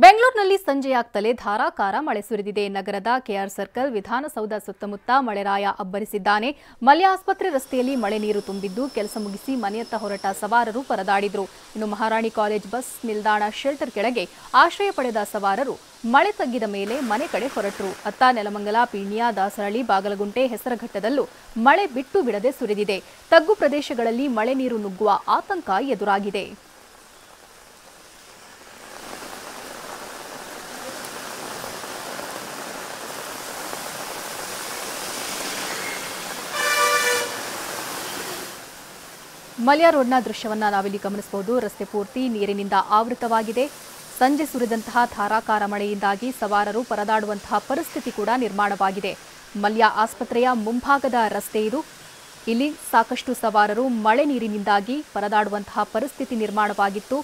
ಬೆಂಗಳೂರಿನಲ್ಲಿ ಸಂಜೆಯಾಗ್ತಲೇ ಧಾರಾಕಾರ ಮಳೆ ಸುರಿದಿದೆ. ನಗರದ ಕೆಆರ್ ಸರ್ಕಲ್, ವಿಧಾನಸೌಧ ಸುತ್ತಮುತ್ತ ಮಳೆರಾಯ ಅಬ್ಬರಿಸಿದ್ದಾನೆ. ಮಲ್ಯ ಆಸ್ಪತ್ರೆ ರಸ್ತೆಯಲ್ಲಿ ಮಳೆ ನೀರು ತುಂಬಿದ್ದು, ಕೆಲಸ ಮುಗಿಸಿ ಮನೆಯತ್ತ ಹೊರಟ ಸವಾರರು ಪರದಾಡಿದ್ರು. ಇನ್ನು ಮಹಾರಾಣಿ ಕಾಲೇಜ್ ಬಸ್ ನಿಲ್ದಾಣ ಶೆಲ್ಟರ್ ಕೆಳಗೆ ಆಶ್ರಯ ಪಡೆದ ಸವಾರರು ಮಳೆ ತಗ್ಗಿದ ಮೇಲೆ ಮನೆ ಕಡೆ ಹೊರಟರು. ಅತ್ತ ನೆಲಮಂಗಲ, ಪೀಣ್ಯ, ದಾಸರಹಳ್ಳಿ, ಬಾಗಲಗುಂಟೆ, ಹೆಸರಘಟ್ಟದಲ್ಲೂ ಮಳೆ ಬಿಟ್ಟು ಬಿಡದೆ ಸುರಿದಿದೆ. ತಗ್ಗು ಪ್ರದೇಶಗಳಲ್ಲಿ ಮಳೆ ನೀರು ನುಗ್ಗುವ ಆತಂಕ ಎದುರಾಗಿದೆ. ಮಲ್ಯ ರೋಡ್ನ ದೃಶ್ಯವನ್ನ ನಾವಿಲ್ಲಿ ಗಮನಿಸಬಹುದು. ರಸ್ತೆ ಪೂರ್ತಿ ನೀರಿನಿಂದ ಆವೃತವಾಗಿದೆ. ಸಂಜೆ ಸುರಿದಂತಹ ಧಾರಾಕಾರ ಮಳೆಯಿಂದಾಗಿ ಸವಾರರು ಪರದಾಡುವಂತಹ ಪರಿಸ್ಥಿತಿ ಕೂಡ ನಿರ್ಮಾಣವಾಗಿದೆ. ಮಲ್ಯ ಆಸ್ಪತ್ರೆಯ ಮುಂಭಾಗದ ರಸ್ತೆ ಇದು. ಇಲ್ಲಿ ಸಾಕಷ್ಟು ಸವಾರರು ಮಳೆ ನೀರಿನಿಂದಾಗಿ ಪರದಾಡುವಂತಹ ಪರಿಸ್ಥಿತಿ ನಿರ್ಮಾಣವಾಗಿತ್ತು.